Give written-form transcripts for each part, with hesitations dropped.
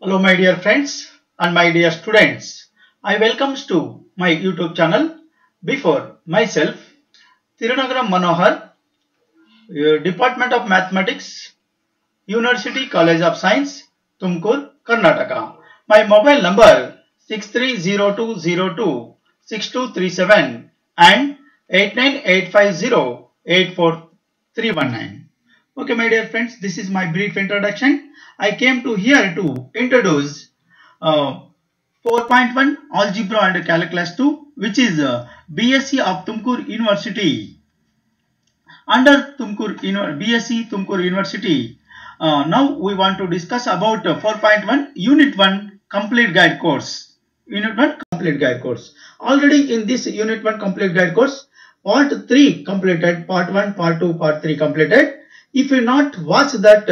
Hello my dear friends and my dear students. I welcome to my YouTube channel. Before myself, Tirunagaram Manohar, Department of Mathematics, University College of Science, Tumkur, Karnataka. My mobile number 6302026237 and 89850 Okay, my dear friends, this is my brief introduction. I came to here to introduce 4.1 Algebra and Calculus 2, which is BSc of Tumkur University. Under BSc Tumkur University, now we want to discuss about 4.1 Unit 1 Complete Guide course. Unit 1 Complete Guide course. Already in this Unit 1 Complete Guide course, Part 3 completed, Part 1, Part 2, Part 3 completed. If you not watch that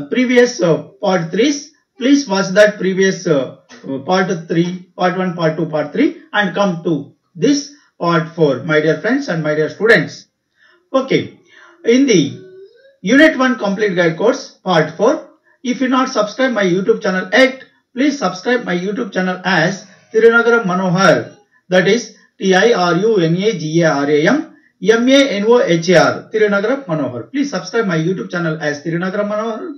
previous Part 3s, please watch that previous Part 3, Part 1, Part 2, Part 3 and come to this Part 4, my dear friends and my dear students. Okay, in the Unit 1 Complete Guide course, Part 4, if you not subscribe my YouTube channel yet, please subscribe my YouTube channel as Tirunagaram Manohar, that is TIRUNAGARAM MANOHAR, Tirunagaram Manohar. Please subscribe my YouTube channel as Tirunagaram Manohar.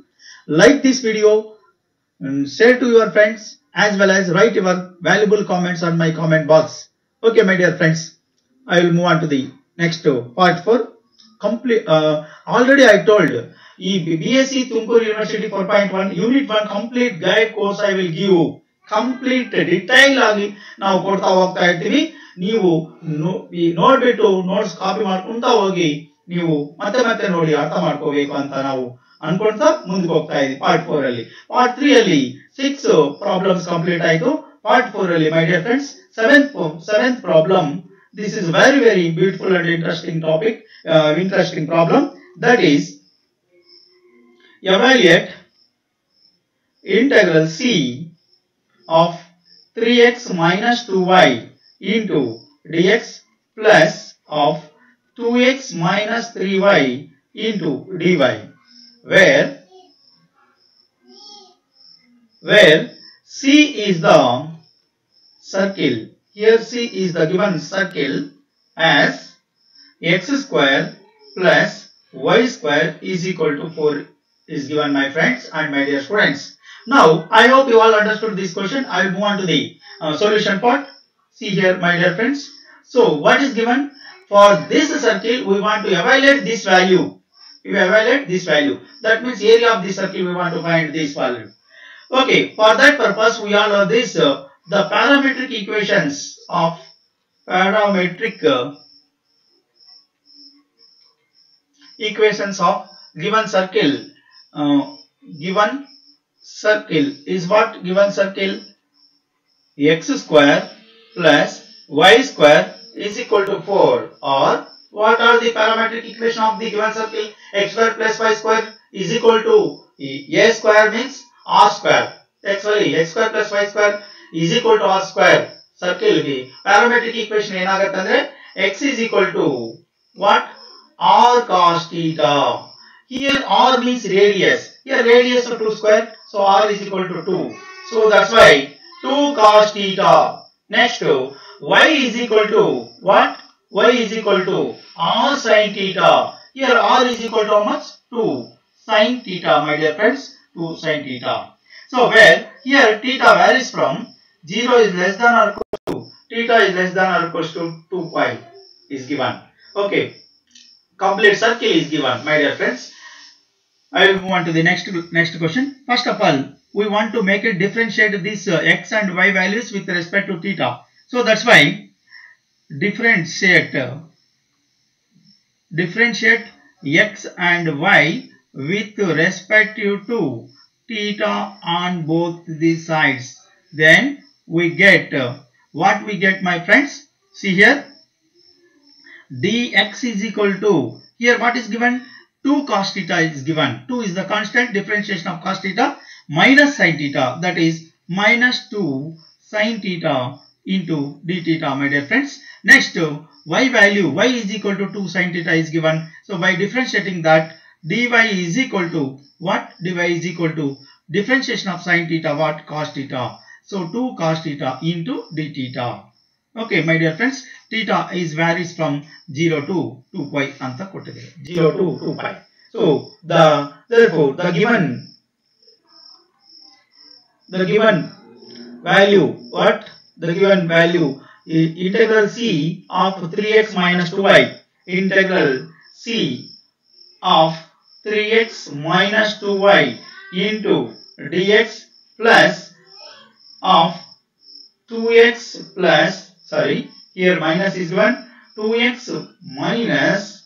Like this video and share to your friends as well as write your valuable comments on my comment box. Okay, my dear friends, I will move on to the next part 4. Already I told BSc Tumkur University 4.1 Unit 1 Complete Guide course I will give. Complete detail ಆಗಿ ನಾವು ಕೊಡ್ತಾ ಹೋಗ್ತಾ ಇರ್ತೀವಿ. ನೀವು ನೋಡ್ಬಿಟ್ಟು notes copy ಮಾಡ್ಕೊಂತ ಹೋಗಿ ನೀವು ಮತ್ತೆ ನೋಡಿ ಅರ್ಥ ಮಾಡ್ಕೋಬೇಕು ಅಂತ ನಾವು ಅನ್ಕೊಂತಾ ಮುಂದಕ್ಕೆ ಹೋಗ್ತಾ ಇದೀವಿ. ಪಾರ್ಟ್ 4 ಅಲ್ಲಿ, ಪಾರ್ಟ್ 3 ಅಲ್ಲಿ 6 ಪ್ರಾಬ್ಲಮ್ಸ್ ಕಂಪ್ಲೀಟ್ ಆಯ್ತು. ಪಾರ್ಟ್ 4 ಅಲ್ಲಿ my dear friends 7th problem. This is very beautiful and interesting topic, interesting problem, that is evaluate integral C of 3x minus 2y into dx plus of 2x minus 3y into dy, where C is the circle. Here C is the given circle as x square plus y square is equal to 4 is given, my friends and my dear students. Now I hope you all understood this question. I will move on to the solution part. See here, my dear friends. So what is given? For this circle we want to evaluate this value. We evaluate this value. That means area of this circle we want to find this value. Okay, for that purpose we all know this the parametric equations of given circle. Given circle is what? Given circle x square plus y square is equal to 4, or what are the parametric equation of the given circle? X square plus y square is equal to a square means r square. Actually x square plus y square is equal to r square. Circle ಗೆ parametric equation ಏನಾಗುತ್ತೆ ಅಂದ್ರೆ x is equal to what? R cos theta. Here r means radius. Here radius of 2 square, so r is equal to 2. So that's why 2 cos theta. Next y is equal to what? Y is equal to r sin theta. Here r is equal to how much? 2 sin theta, my dear friends. 2 sin theta. So where here theta varies from 0 is less than or equal to theta is less than or equal to 2 pi is given. Okay, complete circle is given, my dear friends. I will move on to the next question. First of all, we want to make it differentiate these x and y values with respect to theta. So that's why differentiate x and y with respect to theta on both these sides. Then we get what we get, my friends. See here, dx is equal to, here what is given? 2 cos theta is given. 2 is the constant. Differentiation of cos theta minus sin theta, that is minus 2 sin theta into d theta, my dear friends. Next y value, y is equal to 2 sin theta is given. So by differentiating that, dy is equal to what? Dy is equal to differentiation of sin theta what? Cos theta. So 2 cos theta into d theta. Okay, my dear friends, theta is varies from 0 to 2 pi anta kottide. 0 to 2 pi. So therefore the given value, what? The given value integral c of 3x minus 2y, integral c of 3x minus 2y into dx plus of 2x plus, sorry, here minus is given, 2x minus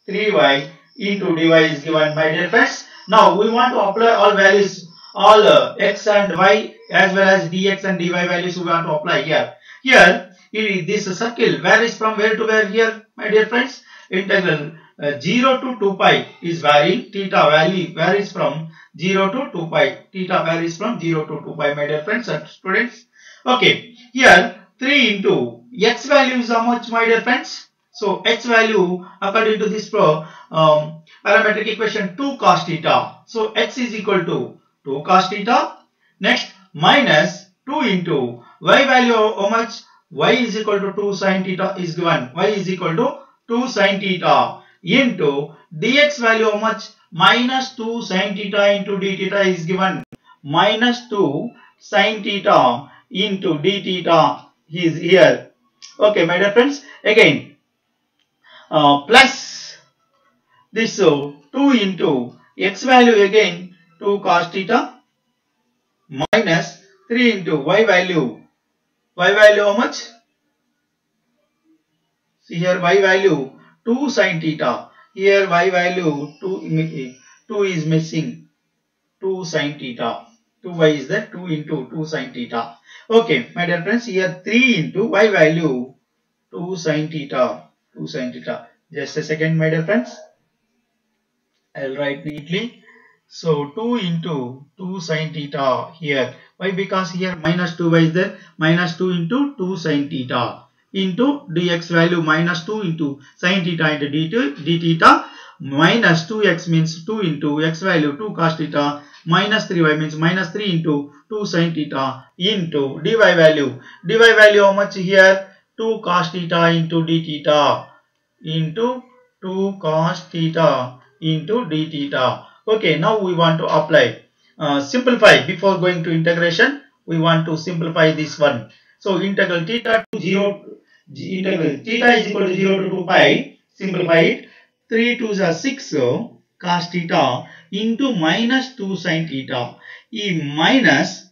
3y into dy is given, my dear friends. Now we want to apply all values, all x and y as well as dx and dy values we want to apply here. Here this circle varies from where to where here, my dear friends? Integral 0 to 2 pi is varying, theta value varies from 0 to 2 pi, theta varies from 0 to 2 pi, my dear friends and students. Okay, here 3 into x value is how much, my dear friends? So x value according to this parametric equation 2 cos theta. So x is equal to 2 cos theta. Next minus 2 into y value how much? Y is equal to 2 sin theta is given. Y is equal to 2 sin theta into dx value how much? Minus 2 sin theta into d theta is given. Minus 2 sin theta into d theta is here. Okay, my dear friends, again plus this 2 into x value again 2 cos theta minus 3 into y value how much? See here y value 2 sin theta, here y value 2 is missing, 2 sin theta, 2y is there, 2 into 2 sin theta. Okay, my dear friends, here 3 into y value 2 sin theta, 2 sin theta. Just a second, my dear friends, I will write neatly. So 2 into 2 sin theta here. Why? Because here minus 2y is there, minus 2 into 2 sin theta into dx value minus 2 into sin theta into d theta minus 2x means 2 into x value 2 cos theta minus 3y means minus 3 into 2 sin theta into dy value. Dy value how much here? 2 cos theta into d theta into 2 cos theta into d theta. Okay, now we want to apply simplify. Before going to integration, we want to simplify this one. So integral theta to 0, integral theta is equal to 0 to 2 pi, simplify it, 3 2s are 6 cos theta into minus 2 sin theta. E minus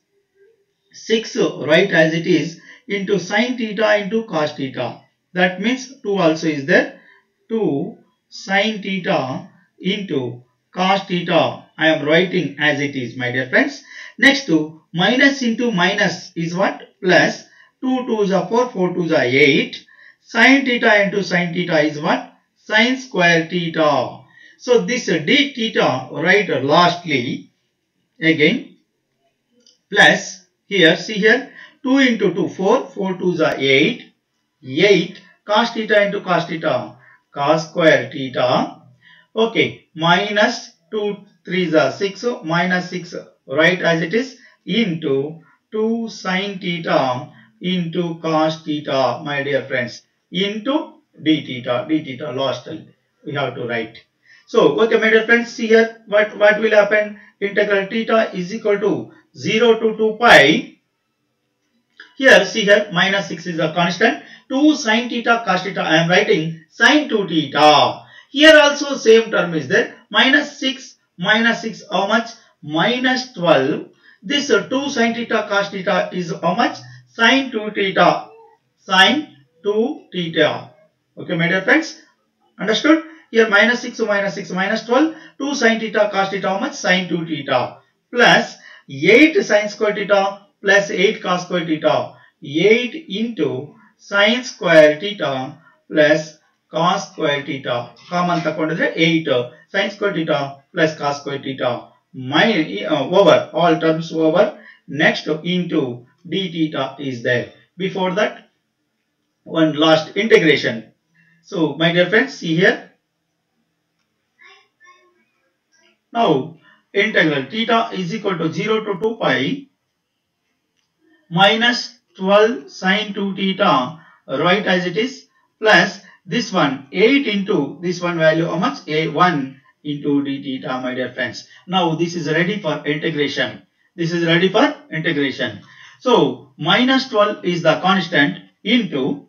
6 write as it is into sin theta into cos theta. That means 2 also is there, 2 sin theta into cos theta. I am writing as it is, my dear friends. Next to minus into minus is what? Plus 2 2s are 4, 4 2s are 8. Sin theta into sin theta is what? Sin square theta. So this d theta write lastly again plus here see here 2 into 2 4, 4 2s are 8, 8 cos theta into cos theta, cos square theta. Okay, minus 2 3s are 6, so minus 6 write as it is into 2 sin theta into cos theta, my dear friends, into d theta last we have to write. So okay, my dear friends, see here what will happen? Integral theta is equal to 0 to 2 pi. Here see here minus 6 is a constant, 2 sin theta cos theta I am writing sin 2 theta. Here also same term is there, minus 6 how much? Minus 12. This 2 sin theta cos theta is how much? Sin 2 theta, sin 2 theta. Okay, my dear friends, understood? Here minus 6 minus 12, 2 sin theta cos theta how much? Sin 2 theta plus 8 sin square theta plus 8 cos square theta, 8 into sin square theta plus cos square theta, common takondre 8 sin square theta plus cos square theta over, all terms over. Next into d theta is there. Before that, one last integration. So my dear friends, see here. Now integral theta is equal to 0 to 2 pi minus 12 sine 2 theta, write as it is, plus this one 8 into this one value, how much? A1 into d theta, my dear friends. Now this is ready for integration. This is ready for integration. So minus 12 is the constant into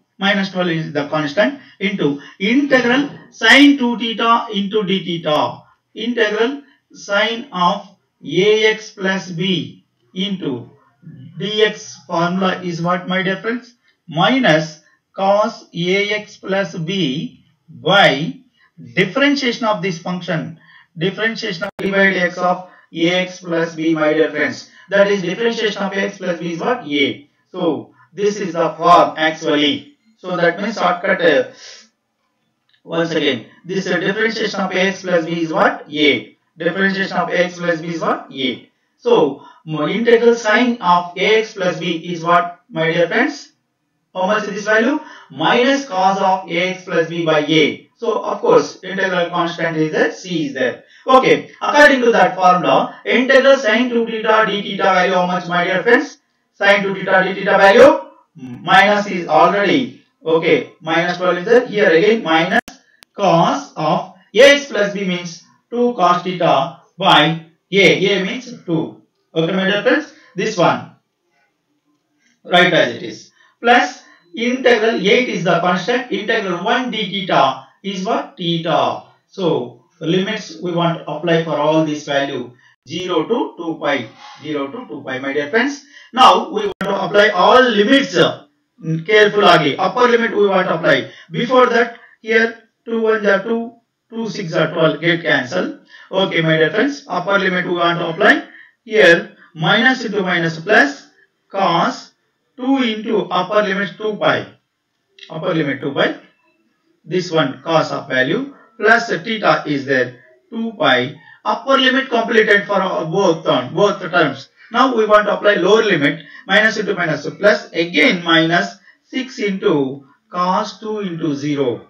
integral sine 2 theta into d theta, integral sine of ax plus b into dx formula is what, my dear friends? Minus cos ax plus b by differentiation of this function, differentiation of d by dx of ax plus b, my dear friends. That is, differentiation of ax plus b is what? A. So this is the form actually. So that means shortcut, once again, this differentiation of ax plus b is what? A. Differentiation of ax plus b is what? A. So integral sine of ax plus b is what, my dear friends? How much is this value? Minus cos of ax plus b by a. So of course integral constant is there, c is there. Okay, according to that formula, integral sine 2 theta d theta value, how much, my dear friends? Sine 2 theta d theta value minus is already, okay, minus 12 is there. Here again minus cos of ax plus b means 2 cos theta by a means 2. Okay, my dear friends, this one write as it is, plus integral 8 is the constant, integral 1 d theta is what? Theta. So limits we want to apply for all this value 0 to 2 pi, 0 to 2 pi, my dear friends. Now we want to apply all limits carefully. Upper limit we want to apply. Before that, here 2 1s are 2, 2 6 are 12, get cancel. Okay, my dear friends, upper limit we want to apply. Here minus into minus plus cos 2 into upper limit 2 pi, upper limit 2 pi, this one cos of value plus theta is there 2 pi, upper limit completed for both terms. Now we want to apply lower limit, minus into minus plus, again minus 6 into cos 2 into 0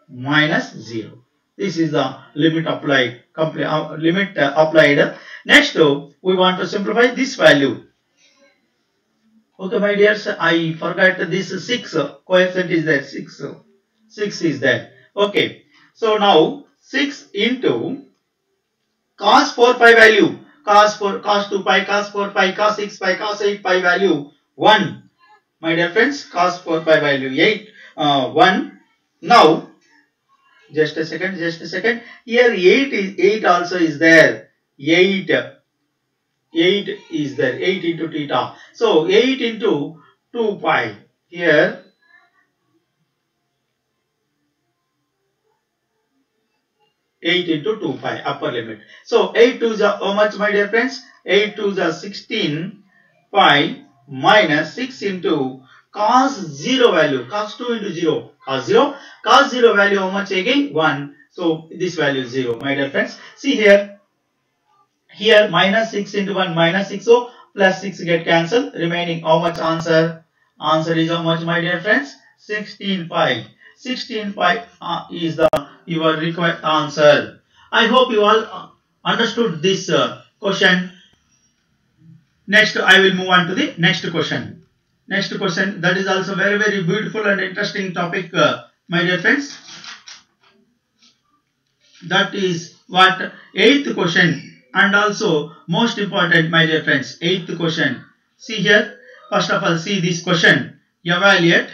minus 0. This is the limit applied, applied. Next we want to simplify this value. Okay, my dears, I forgot this 6 coefficient is there, 6 is there. Okay, so now 6 into cos 4 pi value, cos 2 pi, cos 4 pi, cos 6 pi, cos 8 pi value 1. My dear friends, cos 4 pi value 1. Now just a second. Here 8 also is there. 8 is there. 8 into theta. So 8 into 2 pi. Here 8 into 2 pi upper limit. So 8 2s are how much, my dear friends? 8 2s are 16 pi minus 6 into cos 0 value, cos 2 into 0, cos 0 value how much again? 1. So this value is 0, my dear friends. See here minus 6 into 1 minus 6, so plus 6 get cancelled, remaining how much answer? Answer is how much, my dear friends? 16 pi. 16 pi is the your required answer. I hope you all understood this question. Next I will move on to the next question. Next question, that is also very beautiful and interesting topic, my dear friends. That is what 8th question, and also most important, my dear friends, 8th question. See here, first of all see this question. Evaluate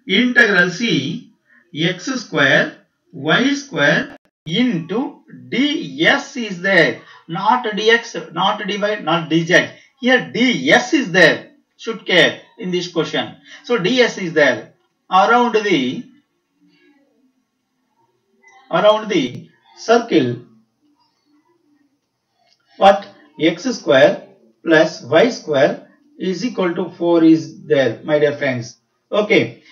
integral c x square y square into ds is there, not dx, not dy, not dz. Here ds is there, should care in this question. So ds is there around the circle, what? X square plus y square is equal to 4 is there, my dear friends. Okay,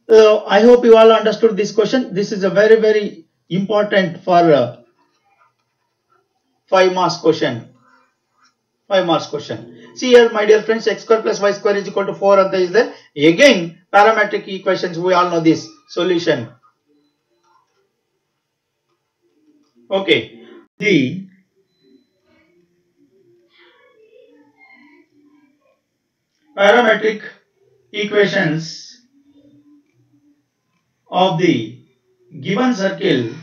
I hope you all understood this question. This is a very important for 5 marks question. 5 marks question. See here, my dear friends, x square plus y square is equal to 4 is there. Again parametric equations, we all know this solution. Okay, the parametric equations of the given circle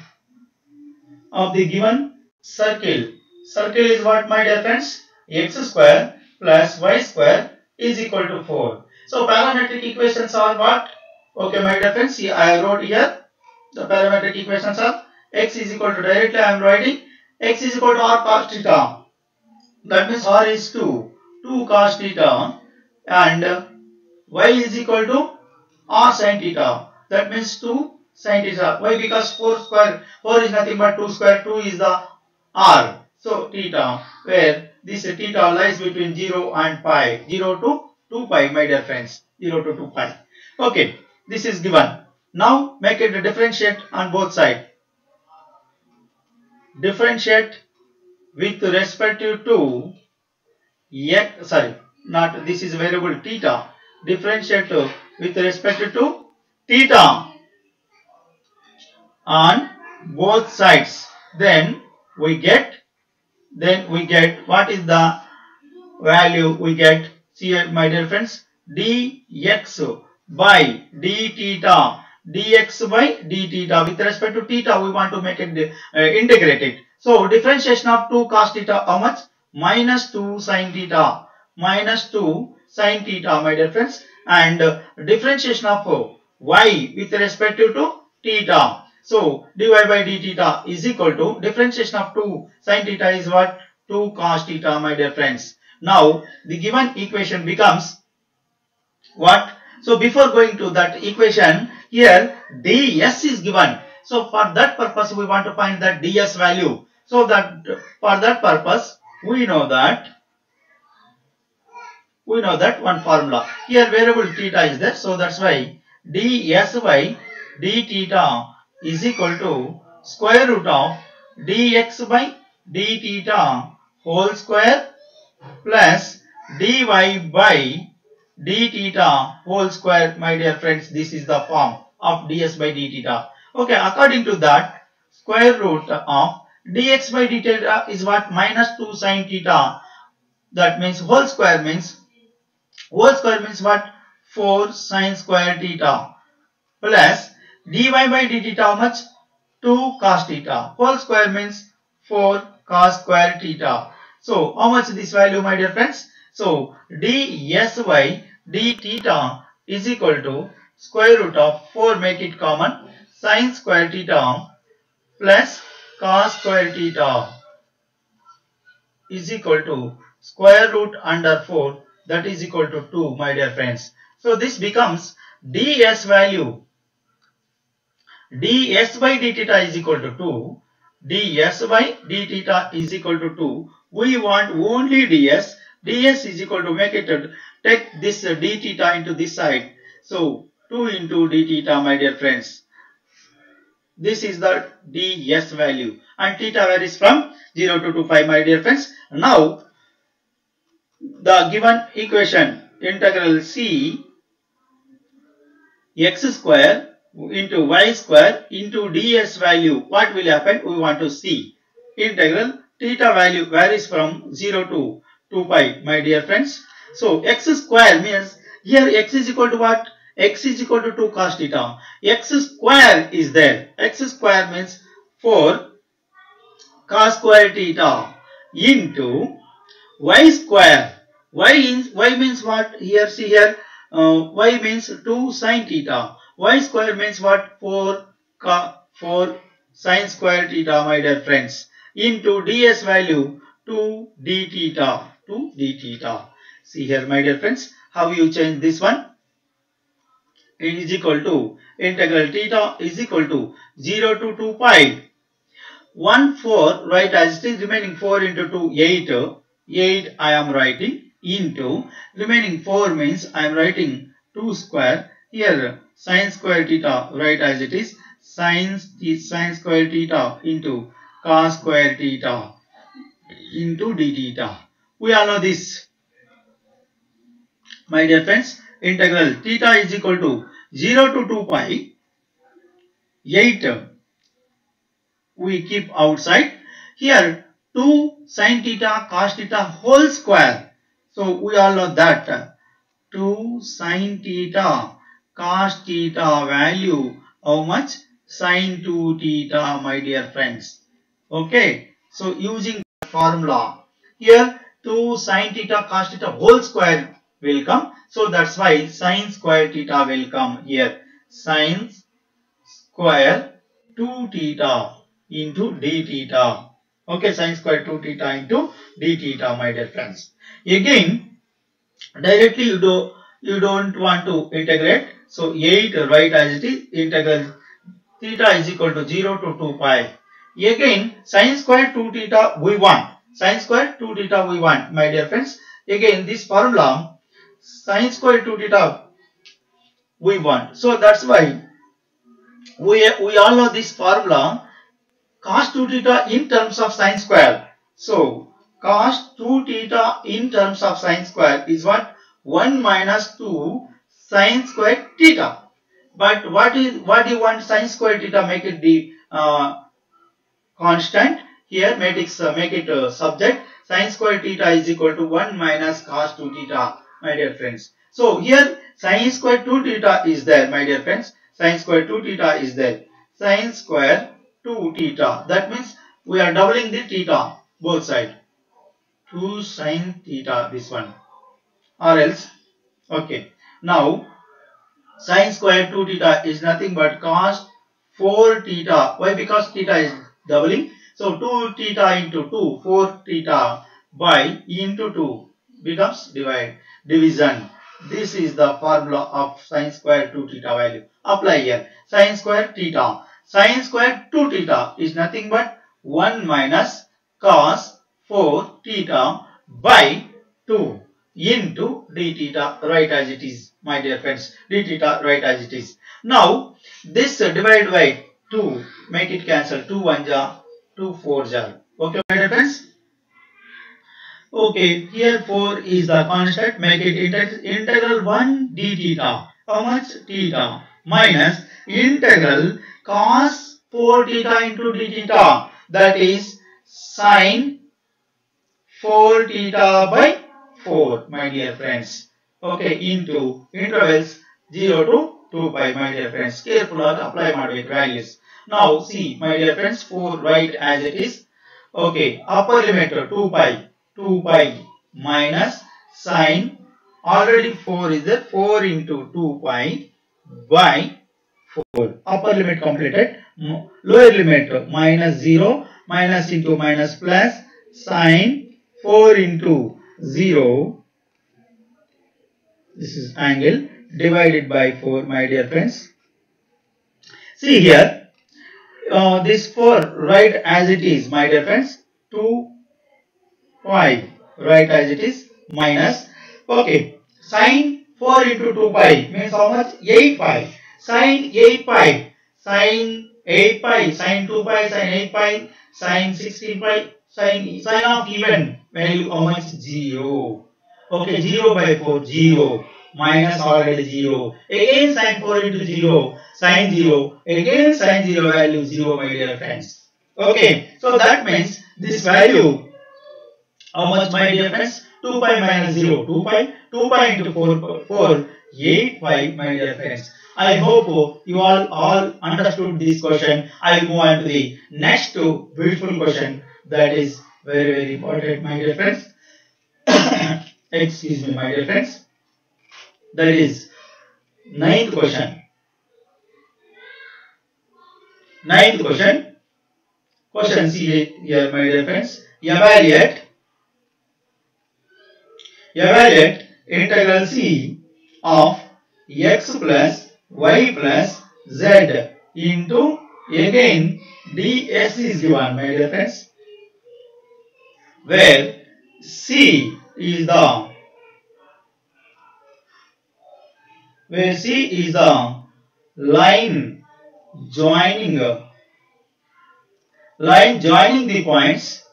circle is what, my dear friends? X square plus y square is equal to 4. So parametric equations are what? Okay, my dear friends, see, I wrote here the parametric equations are x is equal to, directly I am writing x is equal to r cos theta. That means r is 2 cos theta, and y is equal to r sin theta. That means 2 sin theta. Why? Because 4 square, 4 is nothing but 2 square, 2 is the r. So theta, where this theta lies between 0 and pi, 0 to 2 pi, my dear friends, 0 to 2 pi. Okay, this is given. Now make it differentiate on both sides. Differentiate with respect to x, sorry, not, this is variable theta. Differentiate with respect to theta on both sides. Then we get what is the value we get? See, my dear friends, dx by d theta, dx by d theta. With respect to theta, we want to make it integrate it. So differentiation of 2 cos theta, how much? Minus 2 sin theta, minus 2 sin theta, my dear friends. And differentiation of y with respect to theta. So dy by d theta is equal to, differentiation of 2 sin theta is what? 2 cos theta, my dear friends. Now the given equation becomes what? So before going to that equation, here ds is given. So for that purpose we want to find that ds value. So that for that purpose we know that one formula. Here variable theta is there. So that's why ds by d theta is equal to square root of dx by d theta whole square plus dy by d theta whole square, my dear friends. This is the form of ds by d theta. Okay, according to that, square root of dx by d theta is what? Minus 2 sin theta. That means whole square means what? 4 sin square theta plus dy by d theta, how much? 2 cos theta. Whole square means 4 cos square theta. So how much this value, my dear friends? So ds by d theta is equal to square root of 4, make it common, sin square theta plus cos square theta is equal to square root under 4, that is equal to 2, my dear friends. So this becomes ds value, ds by d theta is equal to 2, ds by d theta is equal to 2. We want only ds. ds is equal to, make it, take this d theta into this side. So 2 into d theta, my dear friends. This is the ds value, and theta varies from 0 to 2 pi, my dear friends. Now the given equation, integral c x square into y square into ds value, what will happen? We want to see. Integral theta value varies from 0 to 2 pi, my dear friends. So x square means, here x is equal to what? X is equal to 2 cos theta. X square is there. X square means 4 cos square theta into y square. Y means what? Here, see here, y means 2 sin theta. Y square means what? 4 sin square theta, my dear friends, into ds value 2 d theta. See here, my dear friends, how you change this one? It is equal to integral theta is equal to 0 to 2 pi. 1 4, right, as it is, remaining 4 into 2, 8. 8 I am writing into remaining 4 means I am writing 2 square. Here sin square theta, right, as it is, sin square theta into cos square theta into d theta. We all know this, my dear friends. Integral theta is equal to 0 to 2 pi 8 we keep outside. Here 2 sin theta cos theta whole square. So we all know that 2 sin theta cos theta value how much? Sin 2 theta, my dear friends. Okay, so using the formula here 2 sin theta cos theta whole square will come. So that's why sin square theta will come here. Sin square 2 theta into d theta. Okay, sin square 2 theta into d theta, my dear friends. Again, directly you don't want to integrate. So 8 write as it is. Integral theta is equal to 0 to 2 pi. Again, sin square 2 theta we want. Sin square 2 theta we want, my dear friends. Again, this formula sin square 2 theta we want. So that's why we all know this formula cos 2 theta in terms of sin square. So cos 2 theta in terms of sin square is what? 1 minus 2 sin square theta. But what do you want sin square theta? Make it the constant. Here make it subject. Sin square theta is equal to 1 minus cos 2 theta, my dear friends. So here sin square 2 theta is there, my dear friends. Sin square 2 theta is there. Sin square 2 theta. That means we are doubling the theta both sides. 2 sin theta, this one. Or else, okay. Now sin square 2 theta is nothing but cos 4 theta. Why? Because theta is doubling. So 2 theta into 2, 4 theta by into 2 becomes division. This is the formula of sin square 2 theta value. Apply here. Sin square theta. Sin square 2 theta is nothing but 1 minus cos 4 theta by 2 into d theta, right as it is, my dear friends. D theta, right as it is. Now this divide by 2, make it cancel. 2 1 ja, 2 4 ja. Okay, my dear friends. Okay, here 4 is the constant. Make it integral 1 d theta. How much? Theta minus integral cos 4 theta into d theta. That is sin 4 theta by 4, my dear friends. Okay, into intervals 0 to 2 pi, my dear friends. Careful apply ಮಾಡಬೇಕು values. Now see, my dear friends, 4 write as it is. Okay, upper limit 2 pi minus sin, already 4 is there, 4 into 2 pi by 4. Upper limit completed. Lower limit minus 0, minus into minus plus sin 4 into 0. This is angle divided by 4, my dear friends. See here, this 4 write as it is, my dear friends. 2 pi write as it is minus. Okay, sin 4 into 2 pi means how much? 8 pi. Sin 8 pi, sin 8 pi, sin 2 pi, sin 8 pi, sin 16 pi, sin of even value how much? 0. Okay, 0 by 4, 0. Minus already 0. Again sin 4 into 0, sin 0. Again sin 0 value 0, my dear friends. Okay, so that means this value, how much, my dear friends? 2 pi minus 0, 2 pi. 2 pi into 4, 8 pi, my dear friends. I hope you all understood this question. I will move on to the next beautiful question that is very, very important, my dear friends. Excuse me, my dear friends. That is ninth question. Ninth question. Question C here, my dear friends. Evaluate integral C of x plus y plus z into, again ds is given, my dear friends, where C is the line joining the points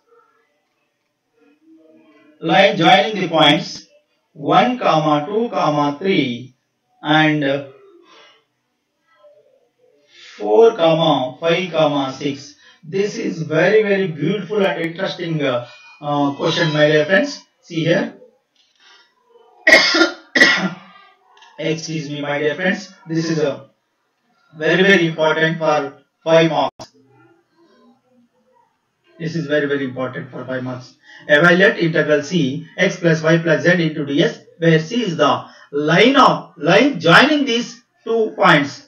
1, 2, 3 and 4, 5, 6. This is very beautiful and interesting question, my dear friends. See here. Excuse me, my dear friends. This is a very important for 5 marks. This is very important for 5 marks. Evaluate integral C x plus y plus z into ds, where C is the line joining these 2 points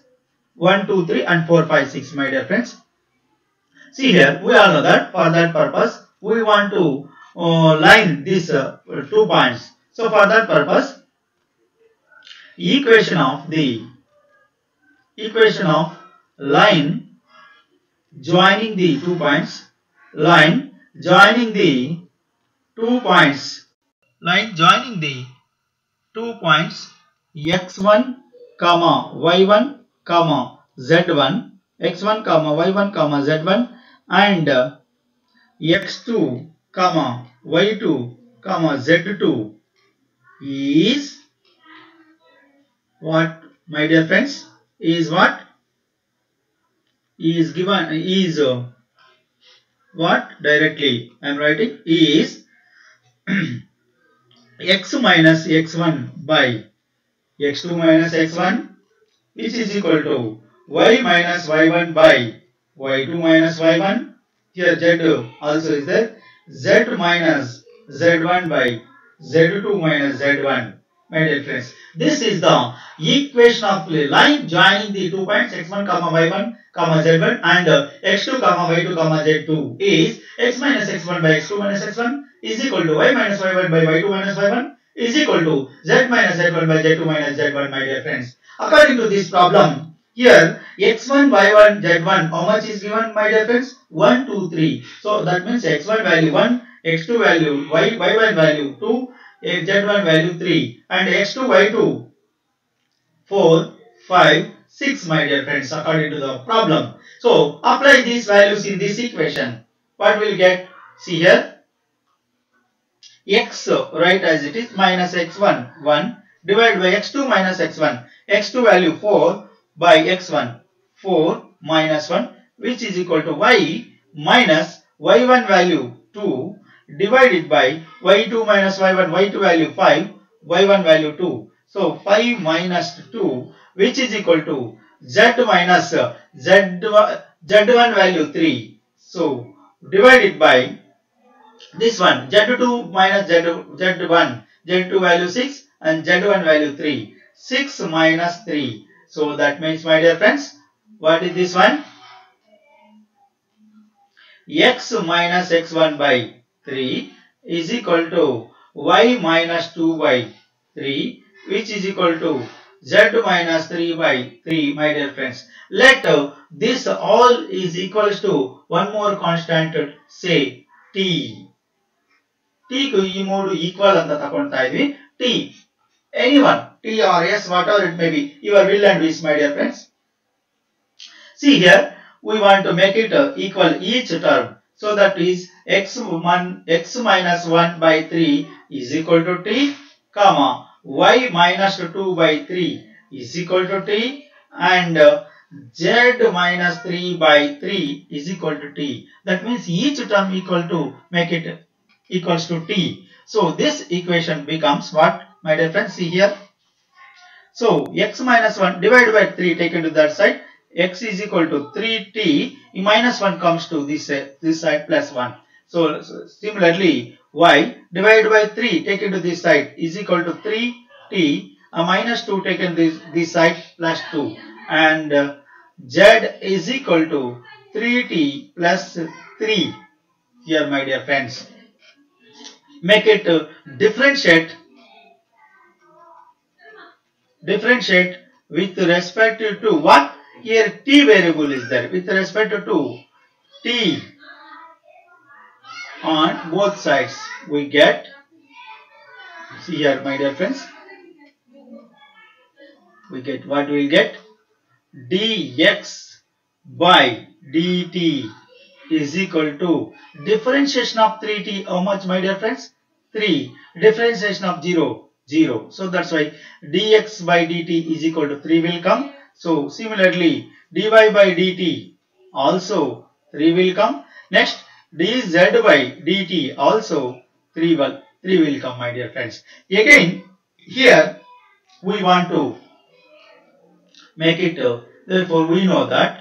1, 2, 3 and 4, 5, 6, my dear friends. See here, we all know that for that purpose we want to line these 2 points. So for that purpose, equation of line joining the 2 points, line joining the 2 points x1 comma y1 comma z1, x1 comma y1 comma z1 and x2 comma y2 comma z2 is what, my dear friends? Is what is given is what directly I am writing is x minus x1 by x2 minus x1, which is equal to y minus y1 by y2 minus y1. Here z also is there. Z minus z1 by z2 minus z1. My dear friends, this is the equation of line joining the 2 points x1 comma y1 comma z1 and x2 comma y2 comma z2 is x minus x1 by x2 minus x1 is equal to y minus y1 by y2 minus y1 is equal to z minus z1 by z2 minus z1, my dear friends. According to this problem, here x1, y1, z1, how much is given, my dear friends? 1, 2, 3. So that means x1 value 1, x2 value, y1 value 2, z1 value 3 and x2, y2 4, 5, 6, my dear friends, according to the problem. So apply these values in this equation. What will you get? See here. X, write as it is, minus x1 1 divided by x2 minus x1. x2 value 4 by x1 4 minus 1, which is equal to y minus y1 value 2 divided by y2 minus y1, y2 value 5, y1 value 2. So 5 minus 2, which is equal to z minus z1 value 3. So divided by this one, z2 minus z1, z2 value 6 and z1 value 3. 6 minus 3. So that means, my dear friends, what is this one? X minus x1 by 3 is equal to y minus 2 by 3, which is equal to z minus 3 by 3, my dear friends. Let this all is equals to one more constant, say t. T కు ఈ మూడు equal అంత తకొంటా ఇది t, anyone, t or s, whatever it may be, your will and wish, my dear friends. See here, we want to make it equal each term, so that is x minus 1 by 3 is equal to t, comma y minus 2 by 3 is equal to t and z minus 3 by 3 is equal to t. That means each term equal to make it equals to t. So this equation becomes what, my dear friends? See here. So x minus 1 divided by 3 taken to that side, x is equal to 3t, minus 1 comes to this side plus 1. So similarly y divided by 3 taken to this side is equal to 3t, minus 2 taken this side plus 2 and z is equal to 3t plus 3 here, my dear friends. Make it differentiate with respect to what? Here t variable is there with respect to t on both sides. We get, see here, my dear friends, we get what we will get, dx by dt is equal to differentiation of 3t, how much, my dear friends? 3, differentiation of 0, 0. So that's why dx by dt is equal to 3 will come. So similarly dy by dt also 3 will come. Next, dz by dt also 3 will come, my dear friends. Again, here we want to make it, therefore we know that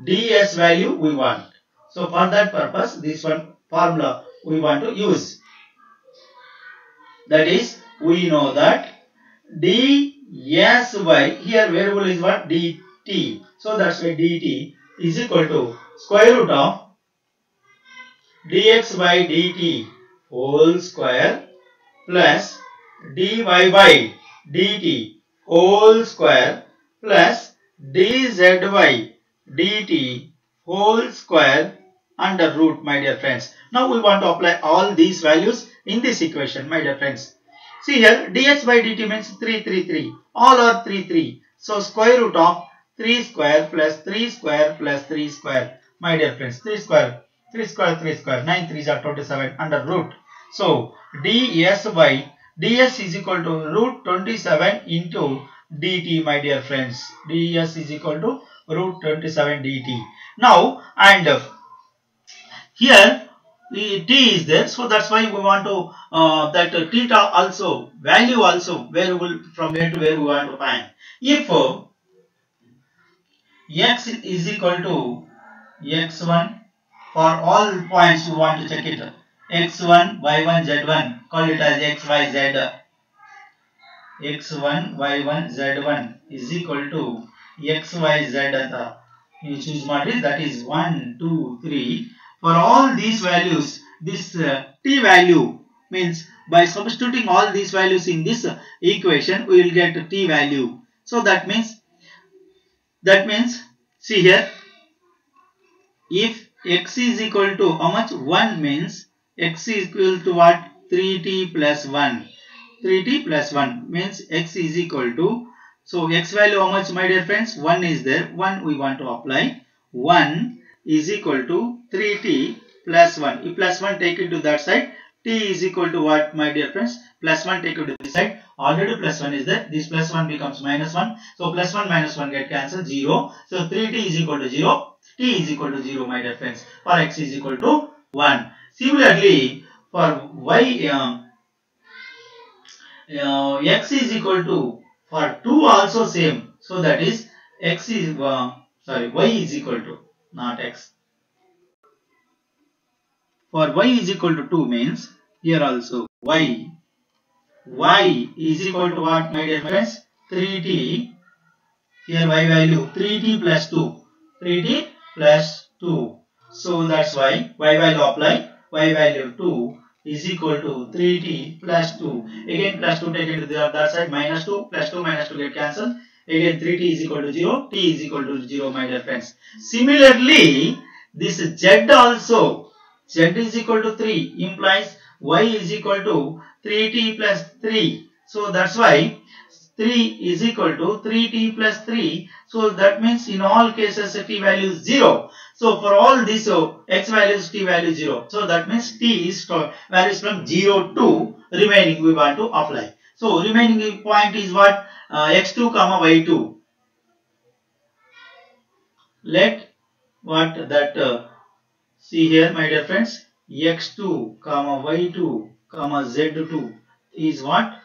ds value we want. So for that purpose, this one formula we want to use. That is, we know that ds by, here variable is what? dt. So that's why dt is equal to square root of dx by dt whole square plus dy by dt whole square plus dz by dt whole square under root, my dear friends. Now we want to apply all these values in this equation, my dear friends. See here, dx by dt means 3. All are 3. So square root of 3 square plus 3 square plus 3 square, my dear friends. 3 square, 9 3s are 27 under root. So ds by ds is equal to root 27 into dt, my dear friends. ds is equal to root 27 dt. Now, and here t is there, so that's why we want to that theta also, value also, variable from where to where we want to find. If x is equal to x1, for all points we want to check it, x1, y1, z1, call it as x, y, z, x1, y1, z1 is equal to x, y, z ಅಂತ you choose model, that is 1, 2, 3. For all these values, this t value means by substituting all these values in this equation, we will get t value. So that means see here, if x is equal to how much? 1 means x is equal to what? 3t plus 1. 3t plus 1 means x is equal to, so x value how much, my dear friends? 1 is there. 1 we want to apply. 1 is equal to 3t plus 1. If plus 1 take it to that side, t is equal to what, my dear friends? Plus 1 take it to this side. Already plus 1 is there. This plus 1 becomes minus 1. So plus 1 minus 1 get cancelled, 0. So 3t is equal to 0. T is equal to 0, my dear friends. For x is equal to 1. Similarly, for y, x is equal to, for 2 also same. So that is x is, y is equal to, not x. For y is equal to 2 means here also y is equal to what, my dear friends? 3t. Here y value 3t plus 2. 3t plus 2. So that's why y value apply. Y value 2 is equal to 3t plus 2. Again plus 2 taken to the other side, minus 2 plus 2 minus 2 get cancelled. Again 3t is equal to 0. T is equal to 0, my dear friends. Similarly, this z also, z is equal to 3 implies y is equal to 3t plus 3. So that's why 3 is equal to 3t plus 3. So that means in all cases t value is 0. So for all these x values, t value 0. So that means t is values from 0 to remaining we want to apply. So remaining point is what? X2 comma y2. Let what that see here, my dear friends, x2 comma y2 comma z2 is what?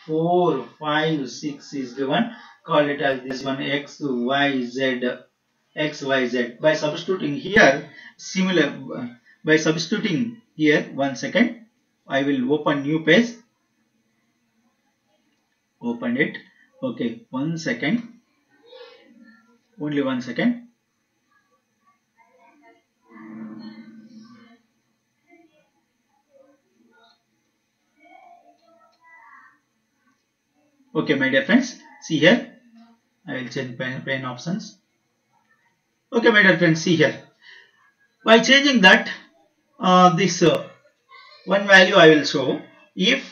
4, 5, 6 is given. Call it as this one x, y, z, x, y, z. By substituting here, by substituting here, 1 second, I will open new page. Open it. Okay, 1 second. Only 1 second. Okay, my dear friends, see here. I will change pen options. Okay, my dear friends, see here. By changing that, this one value I will show. If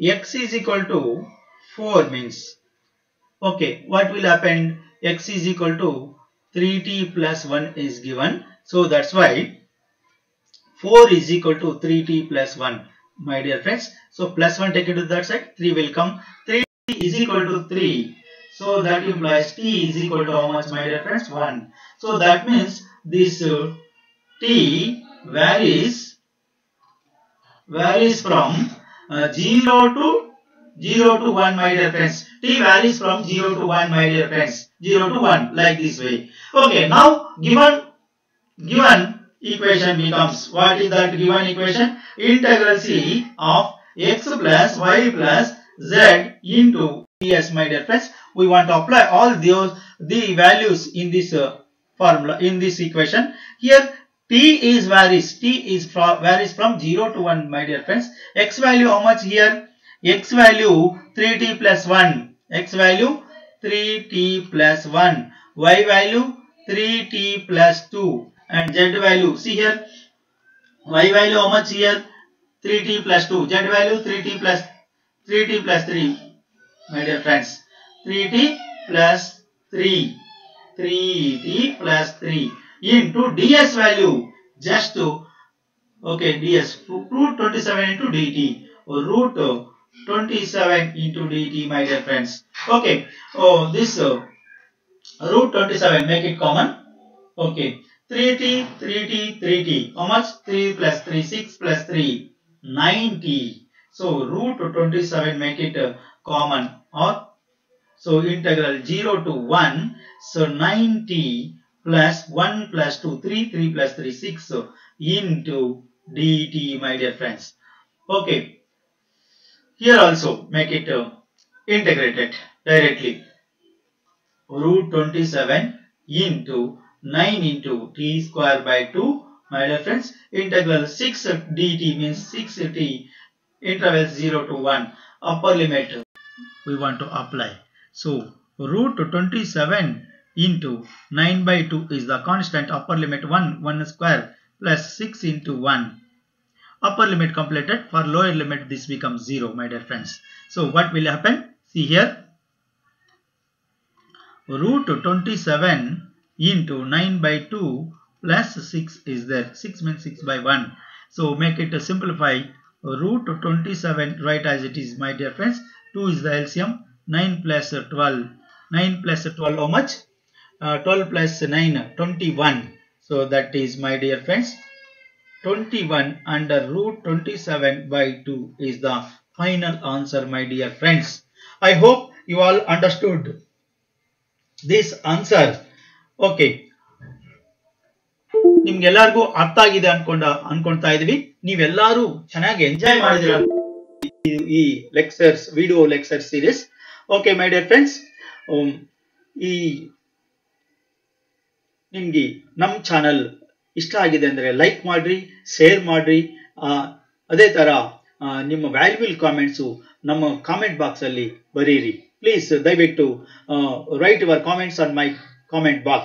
x is equal to 4 means, okay, what will happen? X is equal to 3t plus 1 is given. So that's why 4 is equal to 3t plus 1, my dear friends. So plus 1 take it to that side, 3 will come. 3 is equal to 3. So that implies t is equal to how much, my dear friends? 1. So that means this t varies from 0 to 1, my dear friends. T varies from 0 to 1, my dear friends. 0 to 1, like this way. Okay, now given equation becomes, what is that given equation? Integral C of x plus y plus z into ds, my dear friends. We want to apply all the values in this formula, in this equation. Here t varies from 0 to 1, my dear friends. X value how much here? X value 3t plus 1. X value 3t plus 1. Y value 3t plus 2. And z value, see here, y value how much here? 3t plus 2. Z value 3t plus 3, my dear friends. 3t plus 3. 3t plus 3 into ds value, just to, okay, ds, root 27 into dt, or root 27 into dt, my dear friends. Okay, this root 27, make it common. Okay, 3t, 3t, 3t, how much? 3 plus 3, 6 plus 3, 9t. So root 27, make it common, or so integral 0 to 1, so 9t plus 1 plus 2, 3 plus 3, 6, so into dt, my dear friends. Okay, here also make it integrated directly. Root 27 into 9 into t square by 2, my dear friends. Integral 6 dt means 6t, interval 0 to 1, upper limit we want to apply. So root 27 into 9 by 2 is the constant, upper limit 1 square plus 6 into 1. Upper limit completed. For lower limit this becomes 0, my dear friends. So what will happen? See here, root 27 into 9 by 2 plus 6 is there. 6 means 6 by 1. So make it simplify. Root 27 write as it is, my dear friends. 2 is the LCM. 9 plus 12. 9 plus 12 how much? 12 plus 9, 21. So that is, my dear friends, 21 under root 27 by 2 is the final answer, my dear friends. I hope you all understood this answer. Okay, ನಿಮ್ಗೆಲ್ಲರಿಗೂ ಅರ್ಥ ಆಗಿದೆ ಅನ್ಕೊಂತಾ ಇದೀವಿ. ನೀವೆಲ್ಲರೂ ಚೆನ್ನಾಗಿ enjoy ಮಾಡಿದಿರ ಈ lectures, video lecture series. Okay my dear friends, ಈ ನಿಮ್ಗೆ ನಮ್ಮ ಚಾನಲ್ ಇಷ್ಟ ಆಗಿದೆ ಅಂದ್ರೆ ಲೈಕ್ ಮಾಡ್ರಿ, ಶೇರ್ ಮಾಡ್ರಿ. ಅದೇ ತರ ನಿಮ್ಮ ವ್ಯಾಲ್ಯೂಬಲ್ ಕಾಮೆಂಟ್ಸು ನಮ್ಮ ಕಾಮೆಂಟ್ ಬಾಕ್ಸ್ ಅಲ್ಲಿ ಬರೀರಿ. ಪ್ಲೀಸ್ ದಯವಿಟ್ಟು write your comments on my comment box.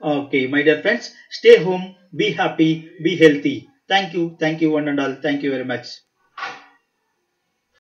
Okay, my dear friends, stay home, be happy, be healthy. Thank you one and all. Thank you very much.